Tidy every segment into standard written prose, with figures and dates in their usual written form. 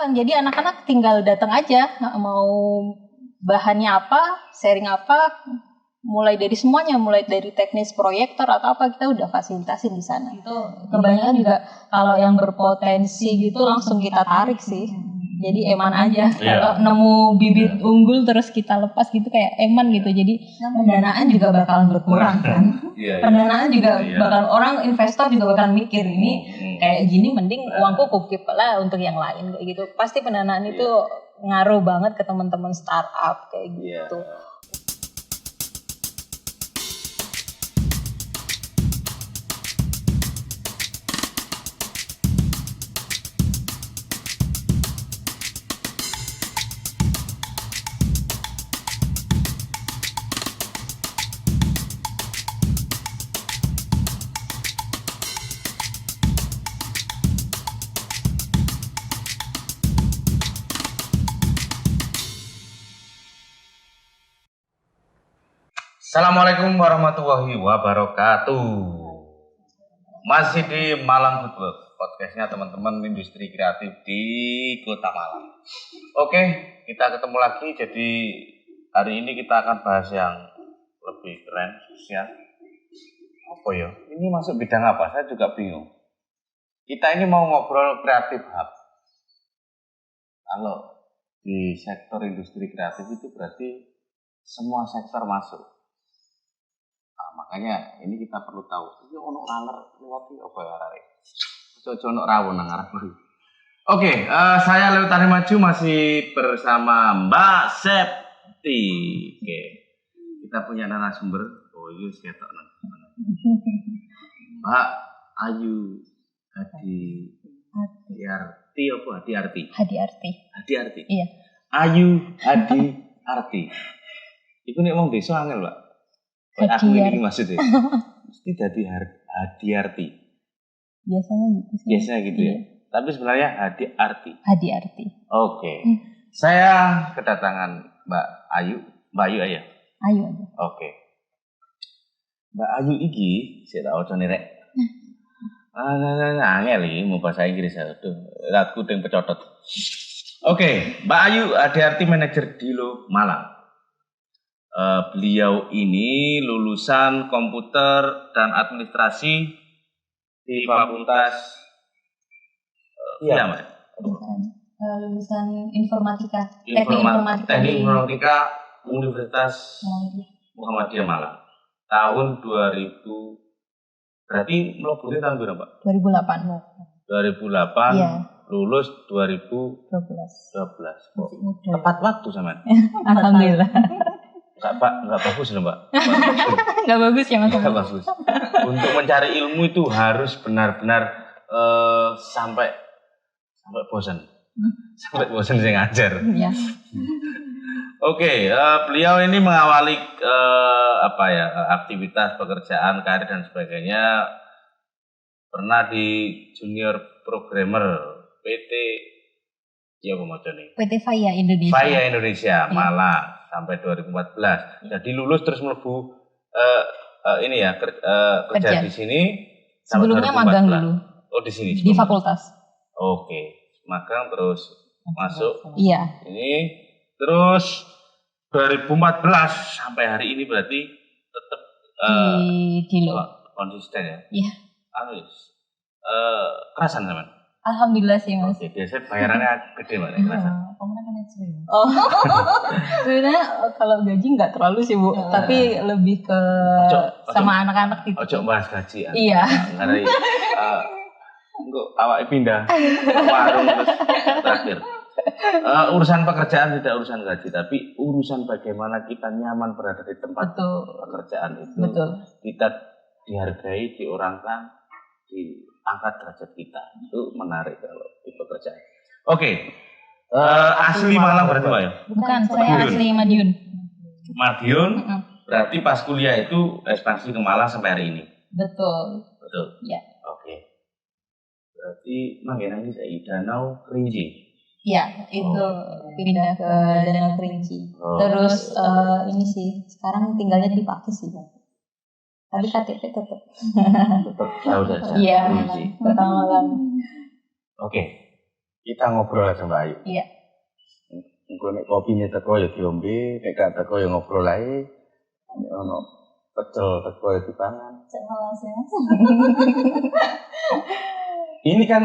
Malang. Jadi anak-anak tinggal datang aja, mau bahannya apa, sharing apa, mulai dari semuanya, mulai dari teknis proyektor atau apa kita udah fasilitasin di sana. Itu kebanyakan juga kalau yang berpotensi gitu langsung kita tarik sih. Jadi eman aja. Kalau nemu bibit unggul terus kita lepas gitu kayak eman gitu. Jadi pendanaan juga bakalan berkurang kan. Pendanaan juga bakal orang investor juga bakal mikir ini kayak gini mending uangku kukip lah untuk yang lain kayak gitu. Pasti pendanaan itu ngaruh banget ke teman-teman startup kayak gitu. Assalamualaikum warahmatullahi wabarakatuh. Masih di Malang Foodwork, podcastnya teman-teman industri kreatif di Kota Malang. Oke, kita ketemu lagi. Jadi hari ini kita akan bahas yang lebih keren, spesial. Apa ya? Ini masuk bidang apa? Saya juga bingung. Kita ini mau ngobrol kreatif hub. Kalau di sektor industri kreatif itu berarti semua sektor masuk. Makanya ini kita perlu tahu. Ini ono laler lewat apa ya arek. Ojo ono rawon nang arep. Oke, saya Leo Tari Maju masih bersama Mbak Septi. Oke. Kita punya narasumber. Oh, ini ketok nang. Mbak Ayu Hadiarti apa Hadiarti? Hadiarti. Iya. Ayu Hadiarti. Iku nek wong desa angel, Mbak. Aku ini maksudnya mesti jadi Hadiarti. Biasanya gitu sih. Biasanya gitu ya. Tapi sebenarnya Hadiarti. Oke. Saya kedatangan Mbak Ayu. Mbak Ayu aja. Ayu aja. Oke. Mbak Ayu iki saya tak ocone rek. Angel iki mau bahasa Inggris aduh. Ratku deng pecotot. Oke, Mbak Ayu Hadiarti manajer Dilo Malang. Beliau ini lulusan komputer dan administrasi di Fakultas lulusan informatika. Teknik Informatika Universitas Muhammadiyah Malang. Tahun 2000. Berarti mlebu tahun berapa? 2008. Iya. Lulus 2012. Tepat waktu sama. Alhamdulillah. Enggak bagus loh, Mbak. Enggak bagus ya, Mas. Enggak bagus. Untuk mencari ilmu itu harus benar-benar sampai bosan. Sampai bosan saya ngajar. Iya. Oke, beliau ini mengawali aktivitas pekerjaan, karir dan sebagainya pernah di junior programmer PT PT Faya Indonesia. Malang sampai 2014. Jadi lulus terus mlebu kerja di sini. Sebelumnya magang dulu. Oh, di sini. Di fakultas. Oke, magang terus masuk. Iya. Ini terus 2014 sampai hari ini berarti tetap di lo. Konsisten ya. Iya. Kerasan teman. Alhamdulillah sih, Mas. Oke, biasanya bayarannya gede banget kerasan. Oh. Sebenarnya kalau gaji nggak terlalu sih, Bu, tapi lebih ke sama anak-anak gitu. Ojo bahas gaji ya. Iya. Karena enggak awak pindah warung terus terakhir. Urusan pekerjaan tidak urusan gaji, tapi urusan bagaimana kita nyaman berada di tempat pekerjaan itu. Betul. Kita dihargai, diorangkan, diangkat derajat kita. Itu menarik kalau di pekerjaan. Oke. Asli Malang berarti Pak ya? Bukan, saya asli Madiun. Berarti pas kuliah itu ekspansi ke Malang sampai hari ini? Betul. Ya. Oke. Berarti manggenane saya Danau Kerinci. Iya, itu pindah ke Danau Kerinci. Terus ini sih, sekarang tinggalnya di Pakis sih. Tapi KTP tetap. Tahu saja. Iya, Kota Malang. Oke. kita ngobrol aja Mbak Ayu. Iya. Engko nek kopine teko ya diombe, nek gak teko ya ngobrol ae. Nek ono pecel teko ya dipangan. Ini kan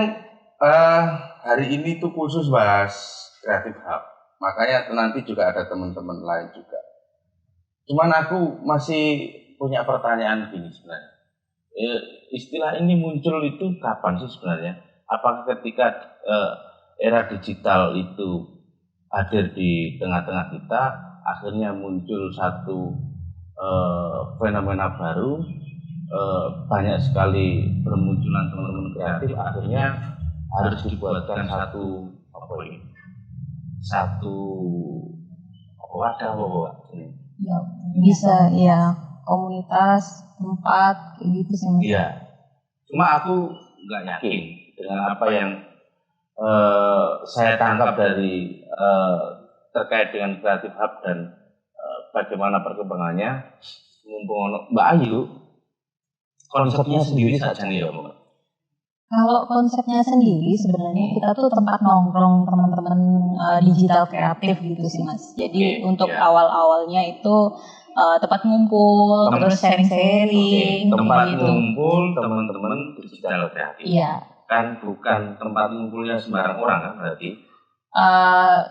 hari ini tuh khusus bahas Creative Hub. Makanya nanti juga ada teman-teman lain juga. Cuman aku masih punya pertanyaan gini sebenarnya. Istilah ini muncul itu kapan sih sebenarnya? Apakah ketika era digital itu hadir di tengah-tengah kita, akhirnya muncul satu fenomena baru, banyak sekali bermunculan teman-teman kreatif, akhirnya harus dibuatkan satu wadah Ya, bisa ya komunitas, tempat kayak gitu sih Mas. Iya. Cuma aku nggak yakin dengan apa yang saya tangkap dari terkait dengan Creative Hub dan bagaimana perkembangannya. Mumpung Mbak Ayu, konsepnya sendiri saja nih ya Mbak. Kalau konsepnya sendiri sebenarnya kita tuh tempat nongkrong teman-teman digital kreatif gitu sih Mas. Jadi untuk awal-awalnya itu tempat ngumpul, terus sharing-sharing. Tempat gitu. ngumpul teman-teman digital kreatif. Iya. Kan bukan tempat ngumpulnya sembarang orang kan berarti?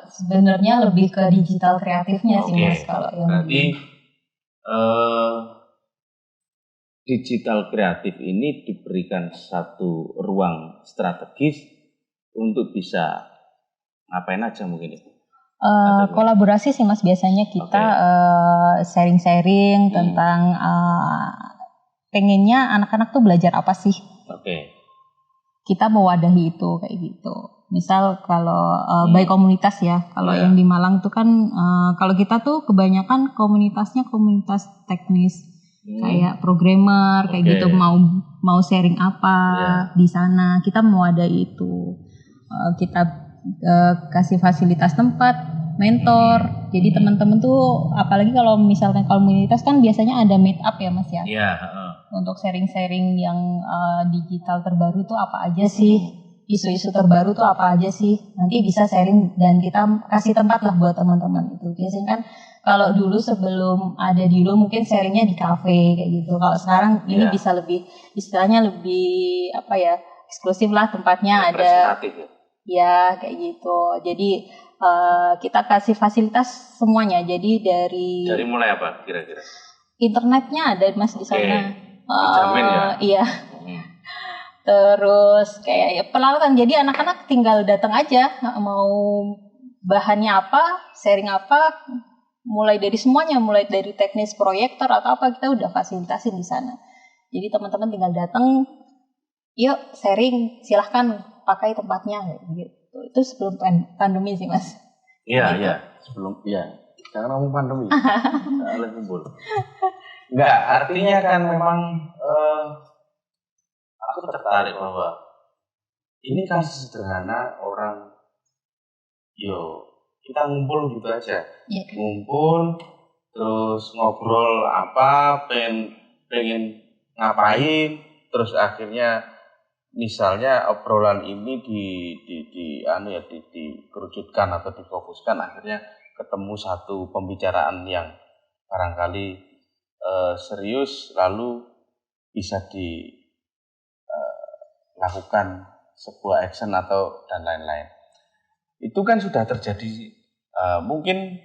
Sebenarnya lebih ke digital kreatifnya sih Mas kalau yang. Berarti digital kreatif ini diberikan satu ruang strategis untuk bisa ngapain aja mungkin itu. Kolaborasi sih Mas, biasanya kita sharing-sharing tentang pengennya anak-anak tuh belajar apa sih. Kita mewadahi itu kayak gitu. Misal kalau by komunitas ya, kalau yang di Malang tuh kan kalau kita tuh kebanyakan komunitasnya komunitas teknis. Kayak programmer kayak gitu, mau sharing apa di sana, kita mewadahi itu. Kita kasih fasilitas tempat, mentor. Jadi teman-teman tuh apalagi kalau misalkan komunitas kan biasanya ada meet up ya Mas ya. Untuk sharing-sharing yang digital terbaru tuh apa aja sih, isu-isu terbaru tuh apa aja sih, nanti bisa sharing dan kita kasih tempat lah buat teman-teman itu. Biasanya kan kalau dulu sebelum ada di Lo mungkin sharingnya di kafe kayak gitu. Kalau sekarang ini bisa lebih istilahnya lebih apa ya, eksklusif lah tempatnya ada. Ya kayak gitu. Jadi kita kasih fasilitas semuanya. Jadi dari mulai apa kira-kira? Internetnya ada Mas di sana. Dijamin ya? Iya. Terus kayak ya peralatan. Jadi anak-anak tinggal datang aja, mau bahannya apa, sharing apa. Mulai dari semuanya, mulai dari teknis proyektor atau apa, kita udah fasilitasin di sana. Jadi teman-teman tinggal datang, yuk sharing, silahkan pakai tempatnya gitu. Itu sebelum pandemi sih Mas. Iya, gitu. Sebelum jangan ngomong pandemi. Oleh kumpul. Enggak, artinya kan memang aku tertarik bahwa ini kan sederhana orang kita ngumpul gitu aja. Ngumpul terus ngobrol apa, pengen ngapain, terus akhirnya misalnya obrolan ini dikerucutkan atau difokuskan, akhirnya ketemu satu pembicaraan yang barangkali serius, lalu bisa dilakukan sebuah action atau dan lain-lain. Itu kan sudah terjadi mungkin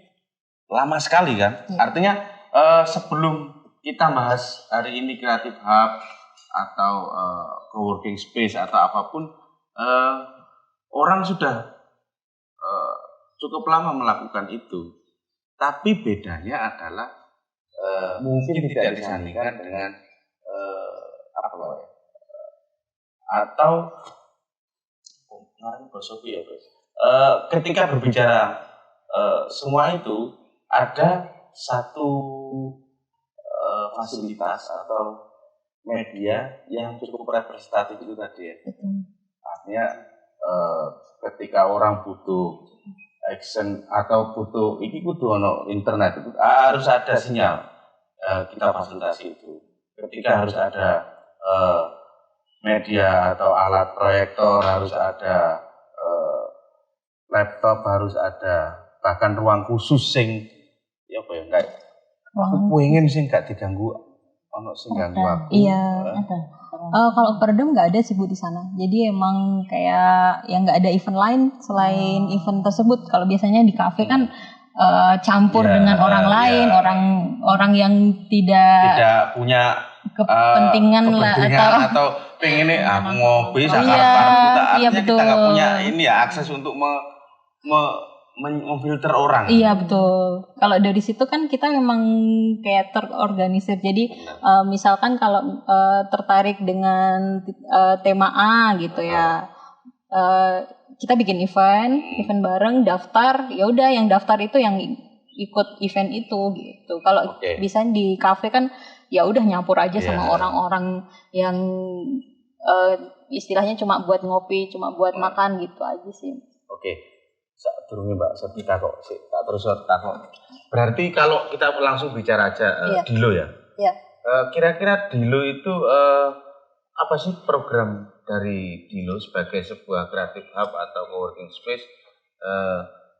lama sekali kan. Artinya sebelum kita bahas hari ini Creative Hub atau co-working space atau apapun, orang sudah cukup lama melakukan itu. Tapi bedanya adalah mungkin tidak disandingkan dengan ketika berbicara semua itu ada satu fasilitas atau media yang cukup representatif itu tadi ya. Artinya ketika orang butuh action atau butuh ono internet, itu harus ada sinyal, kita fasilitasi itu. Ketika harus ada media atau alat proyektor, harus ada laptop harus ada, bahkan ruang khusus sing ya apa ya enggak aku pengen sih enggak diganggu ono sing ganggu aku. Iya. Kalau peredam nggak ada sih Bu di sana. Jadi emang kayak yang nggak ada event lain selain event tersebut. Kalau biasanya di kafe kan campur dengan orang lain, orang yang tidak punya kepentingan lah atau pengen nih aku ngopi sakar-sakarku artinya kita nggak punya ini ya akses untuk memfilter orang. Iya betul. Kalau dari situ kan kita memang kayak terorganisir. Jadi misalkan kalau tertarik dengan tema A gitu ya, kita bikin event bareng, daftar. Ya udah yang daftar itu yang ikut event itu gitu. Kalau bisa di kafe kan ya udah nyampur aja sama orang-orang yang istilahnya cuma buat ngopi, cuma buat makan gitu aja sih. Durunge Mbak Sepita kok tak terus takok. Berarti kalau kita langsung bicara aja Dilo ya. Iya. Kira-kira Dilo itu apa sih program dari Dilo sebagai sebuah creative hub atau co-working space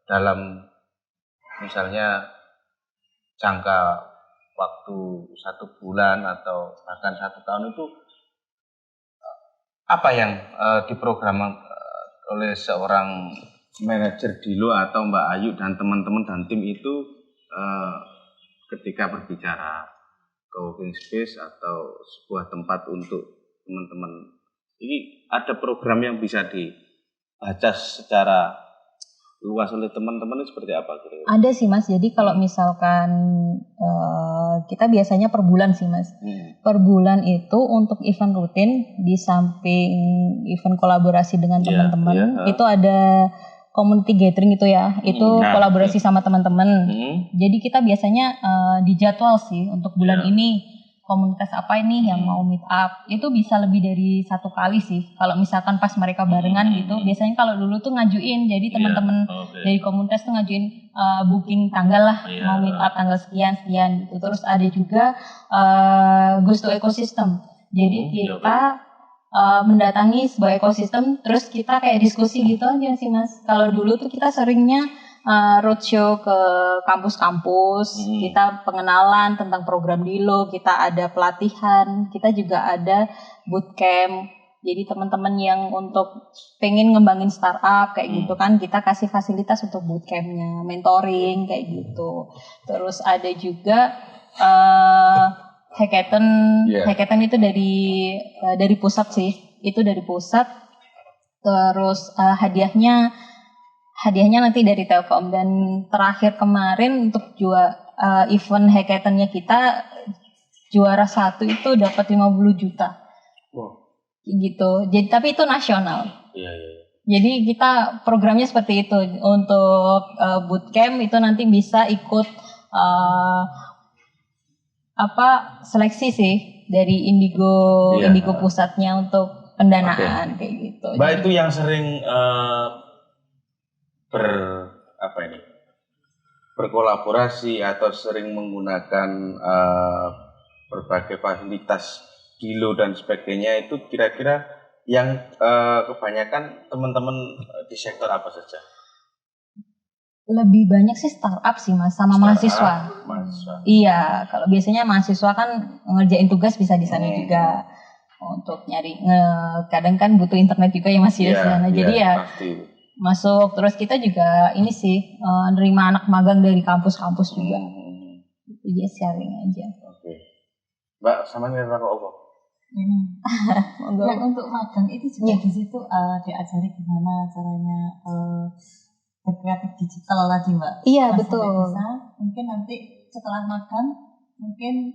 dalam misalnya jangka waktu 1 bulan atau bahkan 1 tahun itu apa yang diprogram oleh seorang manajer Dilo atau Mbak Ayu dan teman-teman dan tim itu ketika berbicara co-working space atau sebuah tempat untuk teman-teman ini ada program yang bisa dibaca secara luas oleh teman-teman itu seperti apa kira-kira? Ada sih Mas, jadi kalau misalkan kita biasanya per bulan sih Mas. Per bulan itu untuk event rutin di samping event kolaborasi dengan teman-teman itu ada community gathering itu ya, itu kolaborasi sama teman-teman. Jadi kita biasanya dijadwal sih untuk bulan ini komunitas apa ini yang mau meet up. Itu bisa lebih dari 1 kali sih. Kalau misalkan pas mereka barengan gitu, biasanya kalau dulu tuh ngajuin, jadi teman-teman dari komunitas tuh ngajuin booking tanggal lah, mau meet up tanggal sekian gitu. Terus ada juga Gusto Ecosystem. Jadi kita mendatangi sebuah ekosistem, terus kita kayak diskusi gitu aja sih Mas. Kalau dulu tuh kita seringnya roadshow ke kampus-kampus, kita pengenalan tentang program Dilo, kita ada pelatihan, kita juga ada bootcamp. Jadi teman-teman yang untuk pengen ngembangin startup kayak gitu kan, kita kasih fasilitas untuk bootcampnya, mentoring kayak gitu. Terus ada juga hackathon itu dari pusat sih, itu dari pusat. Terus hadiahnya nanti dari Telkom, dan terakhir kemarin untuk event hackathonnya kita juara 1 itu dapat 50 juta. Gitu. Jadi tapi itu nasional. Jadi kita programnya seperti itu. Untuk bootcamp itu nanti bisa ikut seleksi sih dari Indigo pusatnya untuk pendanaan kayak gitu. Mbak itu yang sering berkolaborasi atau sering menggunakan berbagai fasilitas Dilo dan sebagainya, itu kira-kira yang kebanyakan teman-teman di sektor apa saja? Lebih banyak sih startup sih Mas, sama mahasiswa. Iya, kalau biasanya mahasiswa kan ngerjain tugas bisa di sana juga untuk nyari. Kadang kan butuh internet juga ya Mas di sana. Jadi pasti masuk. Terus kita juga ini sih nerima anak magang dari kampus-kampus juga. Itu dia sharing aja. Mbak, sama nih apa? Untuk magang itu juga di situ diajari gimana caranya berkreatif digital tadi Mbak. Iya betul. Mungkin nanti setelah magang, mungkin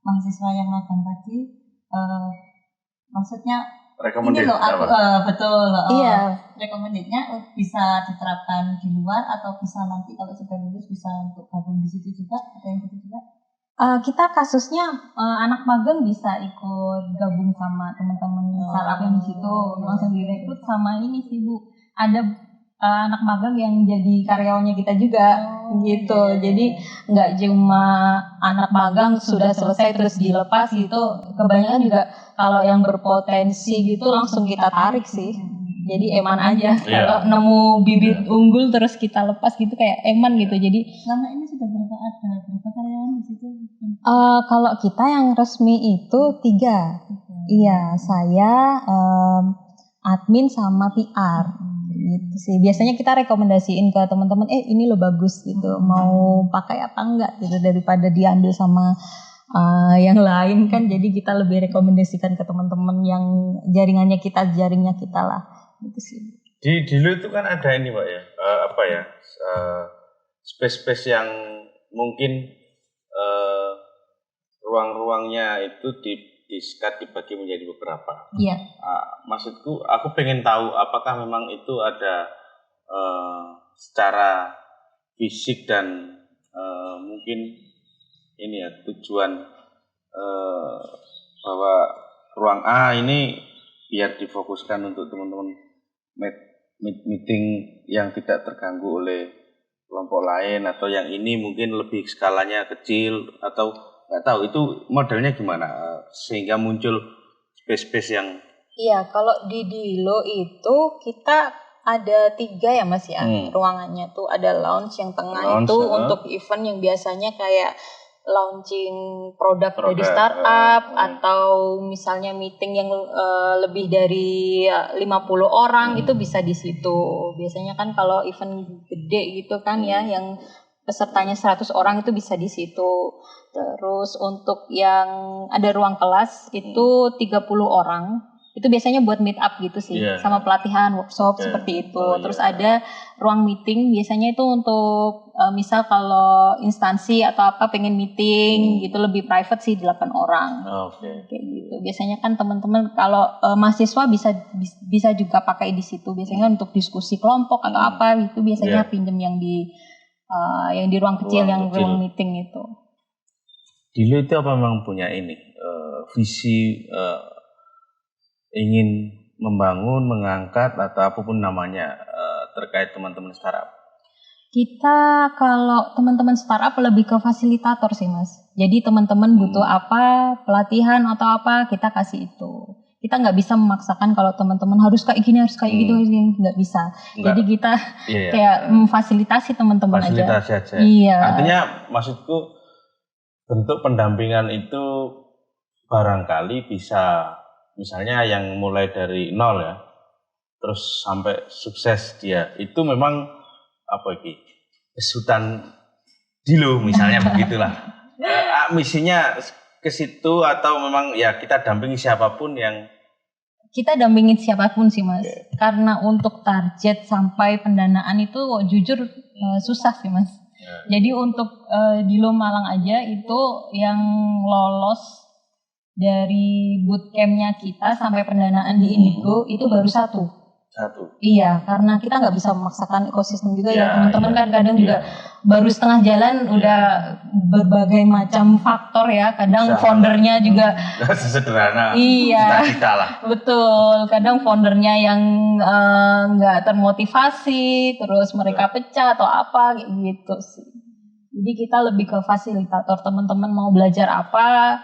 mahasiswa yang magang tadi, maksudnya ini loh aku betul. Iya. Recommended-nya bisa diterapkan di luar atau bisa nanti kalau sudah lulus bisa untuk gabung di situ juga, atau yang gitu juga. Kita kasusnya anak magang bisa ikut gabung sama teman-teman startup yang di situ, langsung direkrut sama ini sih Bu. Ada anak magang yang jadi karyawannya kita juga gitu. Jadi nggak cuma anak magang sudah selesai terus dilepas gitu. Kebanyakan juga kalau yang berpotensi gitu langsung kita tarik sih. Jadi eman aja. Iya. Kalau nemu bibit unggul terus kita lepas gitu kayak eman gitu. Jadi Selama ini sudah berapa karyawan di situ? kalau kita yang resmi itu 3. Iya, saya admin sama PR gitu sih. Biasanya kita rekomendasiin ke teman-teman, ini lo bagus gitu, mau pakai apa enggak gitu daripada diambil sama yang lain kan. Jadi kita lebih rekomendasikan ke teman-teman yang jaringnya kita lah gitu sih. Di Dilo itu kan ada ini Pak ya, space-space yang mungkin ruang-ruangnya itu di-skat dibagi menjadi beberapa. Iya. Maksudku, aku pengen tahu apakah memang itu ada secara fisik dan mungkin ini ya tujuan bahwa ruang A ini biar difokuskan untuk teman-teman meeting yang tidak terganggu oleh kelompok lain, atau yang ini mungkin lebih skalanya kecil, atau nggak tahu itu modelnya gimana sehingga muncul space-space yang. Iya, kalau di Dilo itu kita ada 3 ya Mas ya, ruangannya tuh ada lounge yang tengah itu untuk event yang biasanya kayak launching produk dari startup atau misalnya meeting yang lebih dari 50 orang itu bisa di situ. Biasanya kan kalau event gede gitu kan ya yang pesertanya 100 orang itu bisa di situ. Terus untuk yang ada ruang kelas itu 30 orang. Itu biasanya buat meet up gitu sih, sama pelatihan, workshop seperti itu. Terus ada ruang meeting, biasanya itu untuk misal kalau instansi atau apa pengen meeting gitu lebih private sih 8 orang. Kayak gitu. Biasanya kan teman-teman kalau mahasiswa bisa juga pakai di situ. Biasanya untuk diskusi kelompok atau apa itu biasanya pinjem yang di ruang kecil, ruang meeting itu. Dilo itu apa memang punya ini visi ingin membangun, mengangkat atau apapun namanya terkait teman-teman startup? Kita kalau teman-teman startup lebih ke fasilitator sih Mas. Jadi teman-teman butuh apa, pelatihan atau apa, kita kasih itu. Kita nggak bisa memaksakan kalau teman-teman harus kayak gini, harus kayak gitu, nggak bisa. Jadi kita kayak memfasilitasi teman-teman aja. Fasilitasi aja. Iya. Artinya maksudku bentuk pendampingan itu barangkali bisa. Misalnya yang mulai dari nol ya, terus sampai sukses dia, itu memang kesulitan Dilo misalnya begitulah. Misinya ke situ atau memang ya kita dampingi siapapun yang. Kita dampingin siapapun sih Mas, karena untuk target sampai pendanaan itu jujur susah sih Mas. Jadi untuk Dilo Malang aja itu yang lolos dari bootcampnya kita sampai pendanaan di Indigo itu baru 1. Iya, karena kita nggak bisa memaksakan ekosistem juga ya teman-teman kan kadang juga baru setengah jalan udah berbagai macam faktor ya. Kadang foundernya juga sederhana. Iya, Cita-cita lah. Betul. Kadang foundernya yang nggak termotivasi, terus mereka pecah atau apa gitu sih. Jadi kita lebih ke fasilitator, teman-teman mau belajar apa,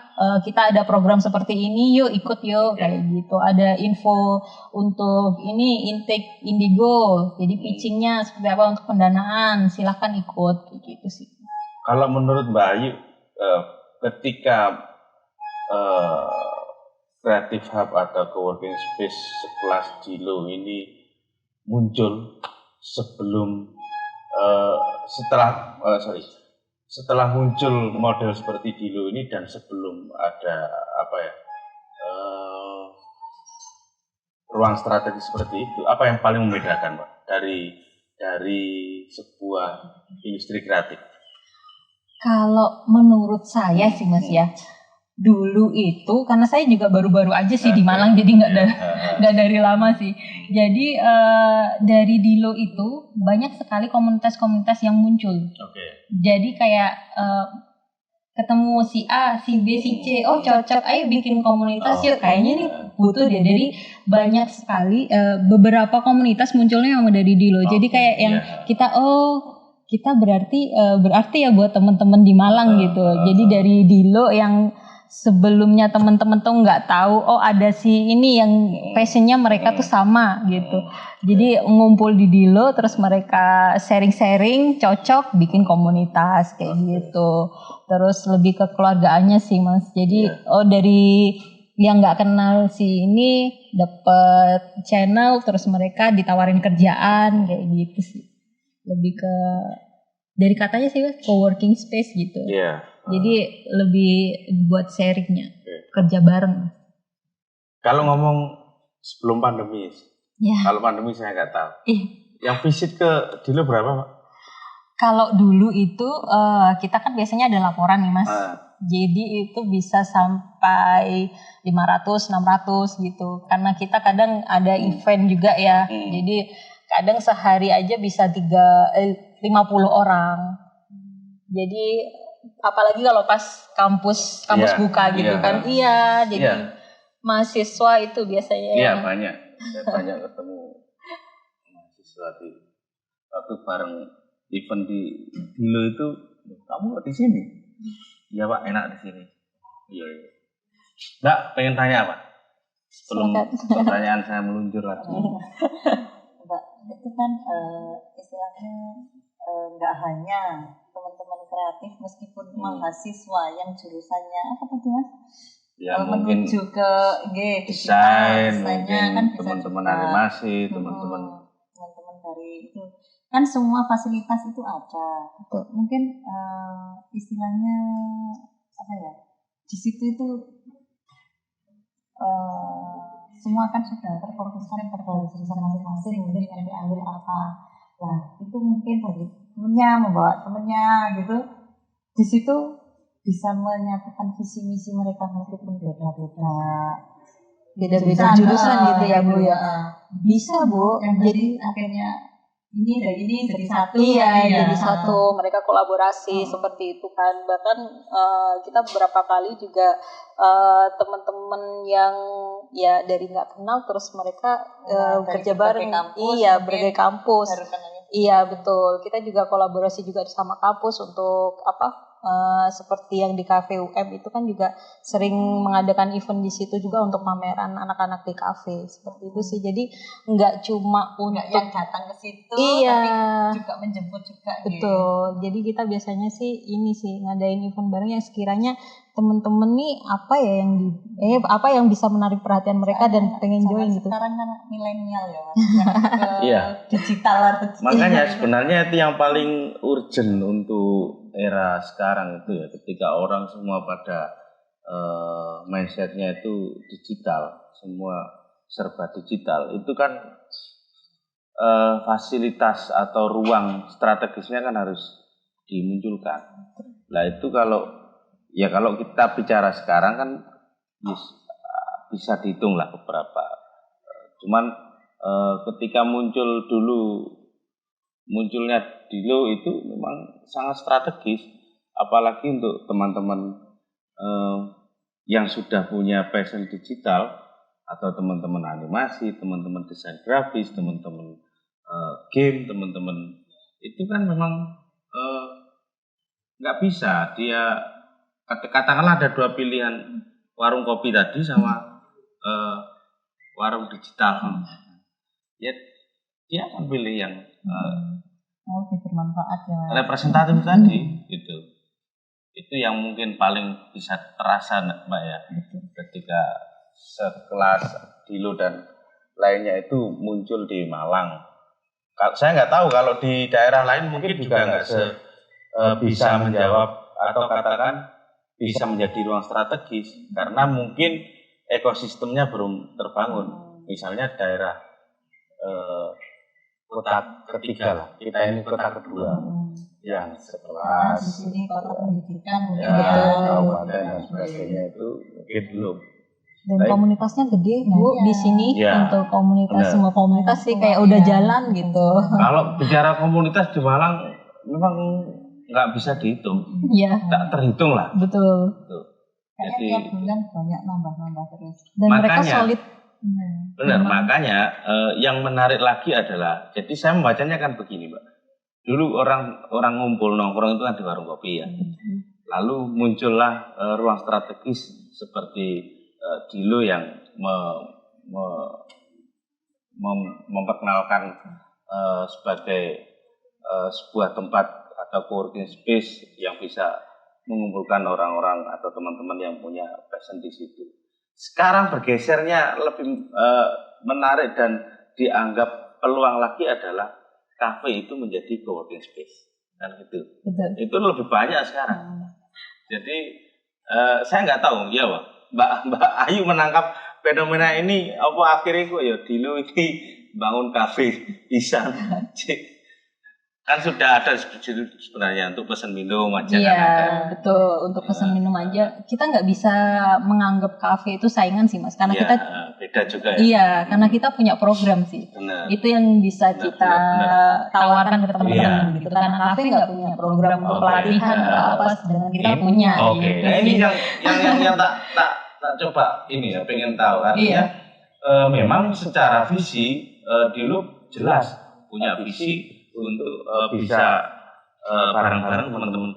kita ada program seperti ini, yuk ikut yuk, kayak gitu. Ada info untuk ini intake Indigo, jadi pitchingnya seperti apa untuk pendanaan, silahkan ikut, kayak gitu sih. Kalau menurut Mbak Ayu, ketika Creative Hub atau coworking space sekelas Dilo ini muncul setelah muncul model seperti Dilo ini dan sebelum ada ruang strategi seperti itu, apa yang paling membedakan Pak dari sebuah industri kreatif? Kalau menurut saya sih Mas ya, dulu itu karena saya juga baru-baru aja sih di Malang, jadi nggak dari lama sih. Jadi dari Dilo itu banyak sekali komunitas-komunitas yang muncul. Jadi kayak ketemu si A, si B, si C, oh cocok, ayo bikin komunitas yuk, kayaknya nih butuh deh. Jadi banyak sekali beberapa komunitas munculnya yang dari Dilo. Jadi kayak yang kita berarti ya buat teman-teman di Malang gitu. Jadi dari Dilo yang sebelumnya teman-teman tuh nggak tahu, oh ada si ini yang passionnya mereka tuh sama gitu. Jadi ngumpul di Dilo, terus mereka sharing-sharing, cocok, bikin komunitas kayak gitu. Terus lebih ke keluargaannya sih Mas. Jadi dari yang nggak kenal si ini dapet channel, terus mereka ditawarin kerjaan kayak gitu sih. Lebih ke dari katanya sih co-working space gitu. Iya. Jadi lebih buat sharingnya, kerja bareng. Kalau ngomong sebelum pandemi, Ya. kalau pandemi saya nggak tahu. Yang visit ke Dilo berapa, Pak? Kalau dulu itu kita kan biasanya ada laporan nih Mas. Jadi itu bisa sampai 500, 600 gitu. Karena kita kadang ada event juga ya. Jadi kadang sehari aja bisa 50 orang. Jadi apalagi kalau pas kampus buka gitu kan. Iya, jadi mahasiswa itu biasanya. Iya, banyak. Saya banyak ketemu mahasiswa di waktu bareng event di Dilo itu. Kamu kok di sini? Iya Pak, enak di sini. Iya. Mbak, pengen tanya apa? Sebelum pertanyaan saya meluncur lagi. Mbak, itu kan istilahnya nggak hanya teman-teman kreatif, meskipun mahasiswa yang jurusannya apa tadi Mas? Ya mungkin menuju ke desain, desainnya mungkin kan bisa teman-teman juga. animasi, teman-teman Teman-teman dari itu kan semua fasilitas itu ada. Mungkin istilahnya apa ya? Di situ itu semua kan sudah terfokuskan pada jurusan masing-masing, mungkin yang diambil apa. Nah, itu mungkin dari temennya membawa temennya gitu. Di situ bisa menyatukan visi misi mereka meskipun beda-beda jurusan gitu ya Bu ya. Bisa Bu. Yang jadi akhirnya ini dari ini jadi satu. Iya, jadi satu. Mereka kolaborasi seperti itu kan. Bahkan kita beberapa kali juga teman-teman yang ya dari nggak kenal terus mereka kerja bareng. Iya, berbagai kampus. Iya betul. Kita juga kolaborasi juga sama kampus untuk seperti yang di Cafe UM itu kan juga sering mengadakan event di situ juga untuk pameran anak-anak di kafe seperti itu sih. Jadi nggak cuma untuk yang datang ke situ, tapi juga menjemput juga. Betul. Jadi kita biasanya sih ini sih ngadain event bareng yang sekiranya temen-temen nih apa yang bisa menarik perhatian mereka dan pengen join gitu. Sekarang kan milenial ya Mas. Iya. Digital. Makanya sebenarnya itu yang paling urgent untuk era sekarang itu ya, ketika orang semua pada mindsetnya itu digital, semua serba digital, itu kan fasilitas atau ruang strategisnya kan harus dimunculkan. Nah itu kalau kita bicara sekarang kan bisa dihitung lah beberapa. Cuman ketika munculnya Dilo itu memang sangat strategis, apalagi untuk teman-teman yang sudah punya passion digital atau teman-teman animasi, teman-teman desain grafis, teman-teman game, teman-teman itu kan memang nggak bisa dia katakanlah ada dua pilihan, warung kopi tadi sama warung digital. Ya dia akan pilih yang lebih bermanfaat ya. Representatif tadi gitu. Itu yang mungkin paling bisa terasa Mbak ya. Ketika sekelas Dilo dan lainnya itu muncul di Malang. Saya nggak tahu kalau di daerah lain mungkin juga nggak bisa menjawab atau katakan bisa menjadi ruang strategis karena mungkin ekosistemnya belum terbangun. Misalnya daerah kota ketiga lah, kita ini kota kedua yang sekelas di sini kota pendidikan kabupaten dan sebagainya itu mungkin belum. Dan komunitasnya gede Bu di sini untuk komunitas semua komunitas sih kayak udah jalan gitu. Kalau bicara komunitas di Malang memang nggak bisa dihitung, nggak terhitung lah. Betul. Kayaknya tiap bulan banyak nambah terus. Dan mereka solid. Benar, makanya yang menarik lagi adalah, jadi saya membacanya kan begini Mbak. Dulu orang ngumpul nongkrong itu kan di warung kopi ya. Lalu muncullah ruang strategis seperti Dilo yang memperkenalkan sebagai sebuah tempat atau co-working space yang bisa mengumpulkan orang-orang atau teman-teman yang punya passion di situ. Sekarang bergesernya lebih menarik dan dianggap peluang lagi adalah kafe itu menjadi co-working space, kan gitu. Betul. Itu lebih banyak sekarang. Jadi saya nggak tahu ya Mbak Ayu menangkap fenomena ini apa akhirnya kok ya Dilo ini bangun kafe bisa kan sudah ada sebenarnya untuk pesan minum aja. Iya, kan ada. betul. Untuk pesan minum aja, kita nggak bisa menganggap kafe itu saingan sih, Mas. Karena Ya, kita beda juga ya. iya, karena kita punya program sih. Benar. Itu yang bisa kita tawarkan ke teman-teman Iya. gitu. Karena kafe nggak punya program untuk pelatihan atau apa, sedangkan kita punya. Oke. Gitu Nah, ini sih. yang tak coba ini ya, pengen tahu artinya memang secara visi Dilo jelas punya visi untuk bisa bareng-bareng teman-teman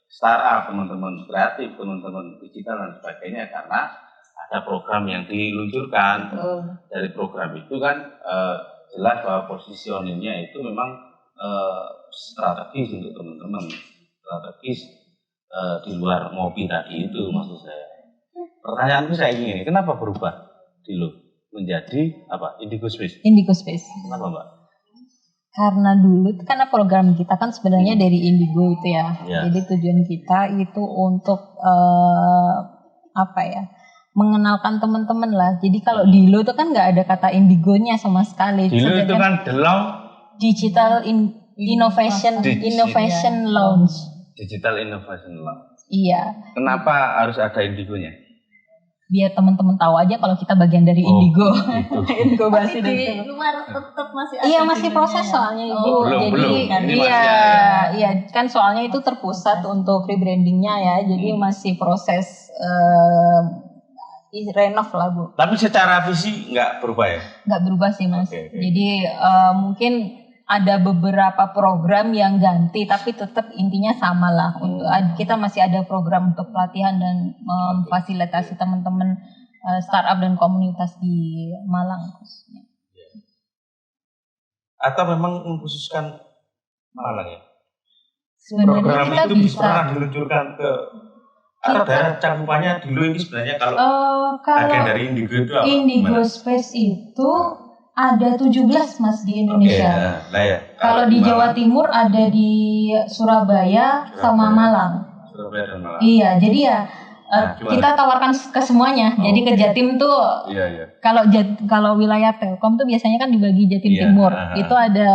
startup, teman-teman kreatif, teman-teman digital dan sebagainya karena ada program yang diluncurkan. Dari program itu kan jelas bahwa positioningnya itu memang strategis untuk teman-teman, strategis di luar ngopi tadi itu maksud saya. Pertanyaanku saya ingin, kenapa berubah Dilo menjadi apa? Indigo Space. Indigo Space. Kenapa, Mbak? Karena dulu itu karena program kita kan sebenarnya dari Indigo itu ya. Ya. Jadi tujuan kita itu untuk apa ya? Mengenalkan teman-teman lah. Jadi kalau Dilo itu kan nggak ada kata indigonya sama sekali. Dilo itu kan Delong Digital Innovation Lounge. Digital Innovation Lab. Iya. Kenapa harus ada indigonya? Biar teman-teman tahu aja kalau kita bagian dari Indigo. Gitu. Indigo Tapi Basi di luar tetap masih ada. Iya masih dulunya proses ya? soalnya Ibu. Oh, belum. Ini Jadi masih iya kan soalnya itu terpusat untuk rebrandingnya ya. Jadi masih proses renov lah Bu. Tapi secara visi nggak berubah ya? Nggak berubah sih Mas. Oke. Jadi mungkin ada beberapa program yang ganti tapi tetap intinya sama lah. Untuk kita masih ada program untuk pelatihan dan memfasilitasi teman-teman startup dan komunitas di Malang khususnya. Atau memang mengkhususkan Malang ya? Sebenarnya Program kita itu bisa pernah diluncurkan ke atau daerah cakupannya Dilo ini sebenarnya kalau bagian dari Indigo itu apa? Indigo Space itu ada 17 Mas di Indonesia. Oke, nah ya. Kalau di Jawa Timur ada di Surabaya sama Malang. Surabaya dan Malang. Iya, jadi ya gimana? kita tawarkan ke semuanya. Jadi ke Jatim tuh Iya. kalau wilayah Telkom tuh biasanya kan dibagi Jatim Iya, Timur. Itu ada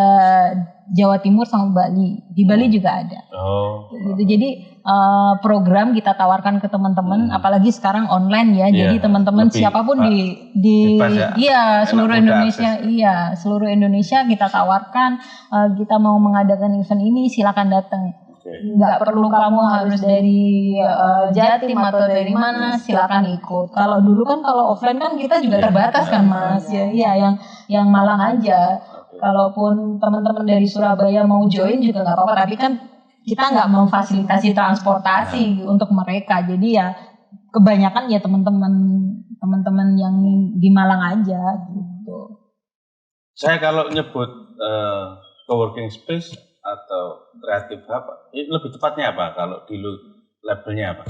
Jawa Timur sama Bali. Di Bali juga ada. Oh. Gitu. Jadi program kita tawarkan ke teman-teman, apalagi sekarang online ya. Iya, Jadi teman-teman lebih siapapun di bebas ya. iya Enak, seluruh mudah Indonesia, akses. seluruh Indonesia kita tawarkan. Kita mau mengadakan event ini, silakan datang. Nggak perlu kamu harus dari Jatim atau dari mana, silakan ikut. Kalau dulu kan kalau offline kan kita juga terbatas kan Mas. Ya, iya yang Malang aja. Kalaupun teman-teman dari Surabaya mau join juga nggak apa-apa, tapi kan kita nggak memfasilitasi transportasi untuk mereka. Jadi ya kebanyakan ya teman-teman yang di Malang aja gitu. Saya kalau nyebut co-working space atau creative hub, ini lebih tepatnya apa? Kalau dulu labelnya apa?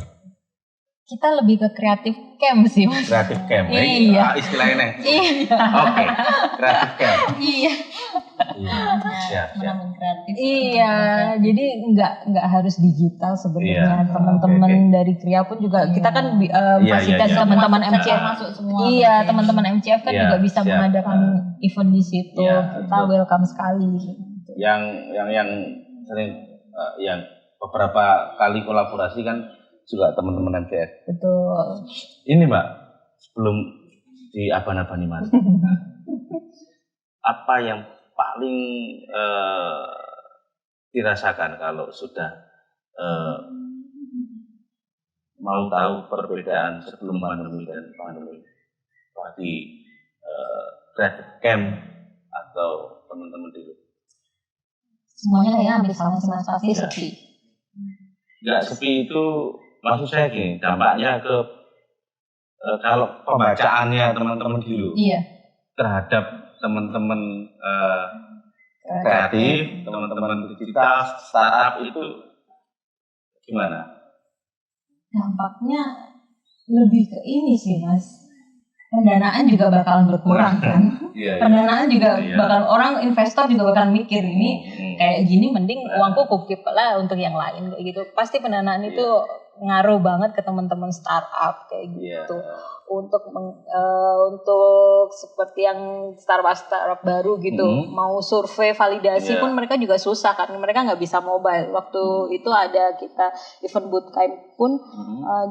Kita lebih ke kreatif camp sih Mas. Creative camp. Iya. Istilahnya. Iya. Oke. Kreatif camp. Iya. Siap. Menemukan kreatif. Iya, jadi nggak harus digital sebenarnya. Iya. Teman-teman Oke. dari Kria pun juga kita kan Iya, fasilitas iya. teman-teman Masuk MCF. masuk semua. Iya, teman-teman MCF kan Iya, juga bisa siap. mengadakan event di situ. Iya, Kita betul. welcome sekali. Yang sering yang beberapa kali kolaborasi kan juga teman-teman MCF. Betul. Ini Mbak, sebelum di aban-abani Mas, apa yang paling dirasakan kalau sudah mau tahu perbedaan sebelum pandemi dan pandemi bagi creative camp atau teman-teman dulu? Semuanya ya hampir sama sih Mas, pasti sepi. nggak sepi itu maksud saya gini, dampaknya ke kalau pembacaannya teman-teman dulu Iya. terhadap teman-teman kreatif, teman-teman digital, startup itu gimana? Dampaknya lebih ke ini sih Mas. Pendanaan juga bakalan berkurang kan. Iya. Pendanaan juga Iya. bakal orang investor juga bakal mikir ini kayak gini mending uangku kukip lah untuk yang lain kayak gitu. Pasti pendanaan itu ngaruh banget ke teman-teman startup kayak gitu. Untuk seperti yang startup baru gitu, mau survei validasi pun mereka juga susah kan, mereka nggak bisa mobile. Waktu itu ada kita event bootcamp pun,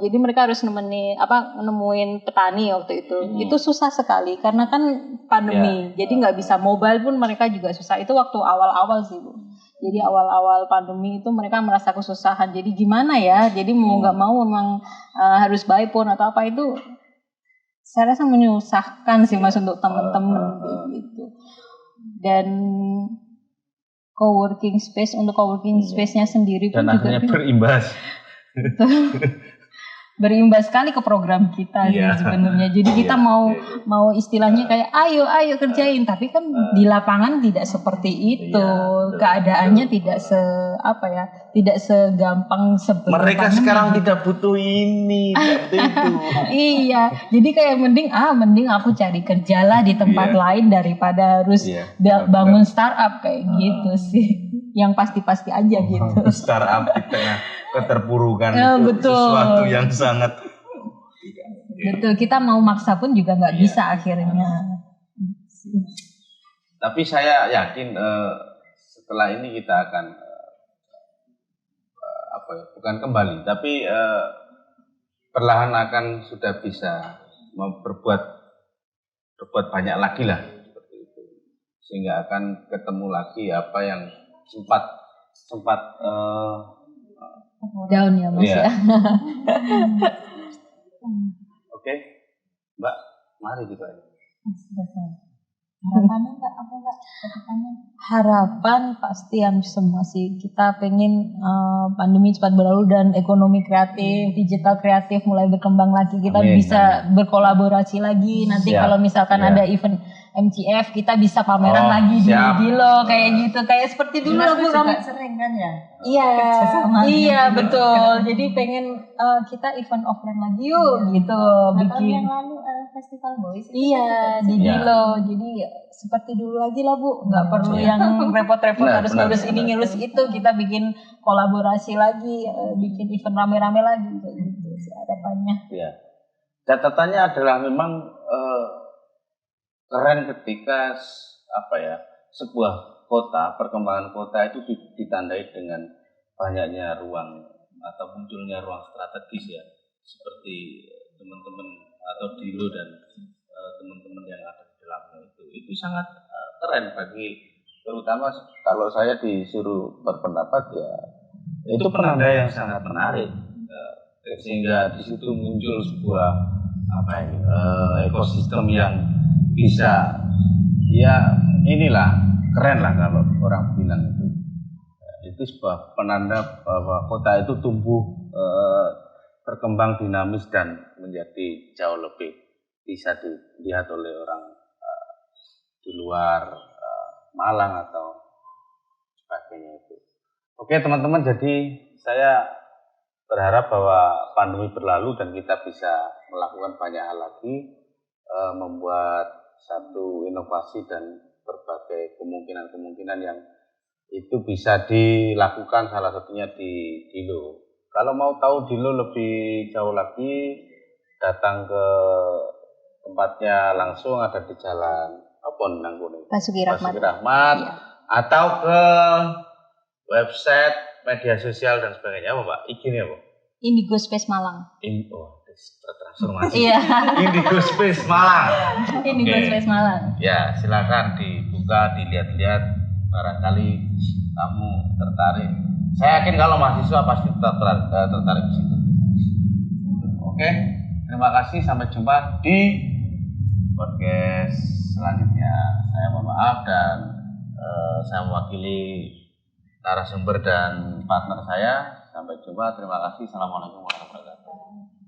jadi mereka harus nemuin petani waktu itu susah sekali karena kan pandemi, jadi nggak bisa mobile pun mereka juga susah. Itu waktu awal-awal sih Bu. Jadi awal-awal pandemi itu mereka merasa kesusahan. Jadi gimana ya? Jadi mau nggak mau memang harus buy phone atau apa itu. Saya rasa menyusahkan sih Mas untuk teman-teman gitu. Dan co-working space untuk co-working space-nya sendiri pun dan juga akhirnya berimbas. Berimbas sekali ke program kita sih sebenarnya. Jadi kita mau istilahnya kayak ayo kerjain, tapi kan di lapangan tidak seperti itu. Keadaannya tidak tidak segampang sebelum Mereka pandemi. sekarang tidak butuh ini, seperti itu. Iya, jadi kayak mending aku cari kerja lah di tempat lain daripada harus bangun startup kayak gitu sih. Yang pasti-pasti aja gitu. Startup di tengah keterpurukan itu betul. sesuatu yang sangat Betul, kita mau maksa pun juga nggak bisa akhirnya. Tapi saya yakin setelah ini kita akan bukan kembali, tapi perlahan akan sudah bisa berbuat banyak lagi lah seperti itu, sehingga akan ketemu lagi apa yang sempat down ya Mas ya. Oke, Mbak, mari kita. Harapannya apa Mbak? Harapan pasti yang semua sih, kita pengen pandemi cepat berlalu dan ekonomi kreatif, digital kreatif mulai berkembang lagi, kita bisa berkolaborasi lagi. Nanti kalau misalkan ada event MCF kita bisa pameran lagi di Dilo kayak gitu, kayak seperti dulu aku juga sering kan ya. Iya betul. Jadi pengen kita event offline lagi yuk gitu, bikin. Yang lalu festival boys. Iya di Dilo. Jadi seperti dulu lagi lah Bu, nggak perlu yang repot-repot harus ngurus ini ngurus itu. Kita bikin kolaborasi lagi, bikin event rame-rame lagi kayak gitu sih harapannya. Ya. Catatannya adalah memang keren ketika sebuah kota, perkembangan kota itu ditandai dengan banyaknya ruang atau munculnya ruang strategis ya, seperti teman-teman atau Dilo dan teman-teman yang ada di dalamnya itu sangat keren bagi, terutama kalau saya disuruh berpendapat ya itu penanda yang sangat menarik, sehingga di situ muncul sebuah ekosistem yang bisa inilah keren lah kalau orang bilang itu sebuah penanda bahwa kota itu tumbuh berkembang dinamis dan menjadi jauh lebih bisa dilihat oleh orang di luar Malang atau sebagainya itu. Oke teman-teman, jadi saya berharap bahwa pandemi berlalu dan kita bisa melakukan banyak hal lagi, membuat satu inovasi dan berbagai kemungkinan-kemungkinan yang itu bisa dilakukan, salah satunya di Dilo. Kalau mau tahu Dilo lebih jauh lagi, datang ke tempatnya langsung, ada di Jalan Basuki Rahmat. Ya. Atau ke website, media sosial dan sebagainya. Apa Mbak? IG-nya apa? Indigo Space Malang. Tertransformasi. Iya. Indigo Space Malang. Indigo Space Malang. Ya, silakan dibuka, dilihat-lihat, barangkali kamu tertarik. Saya yakin kalau mahasiswa pasti tertarik di situ. Oke, terima kasih, sampai jumpa di podcast selanjutnya. Saya mohon maaf dan saya mewakili narasumber dan partner saya. sampai jumpa. Terima kasih. Assalamualaikum warahmatullahi wabarakatuh.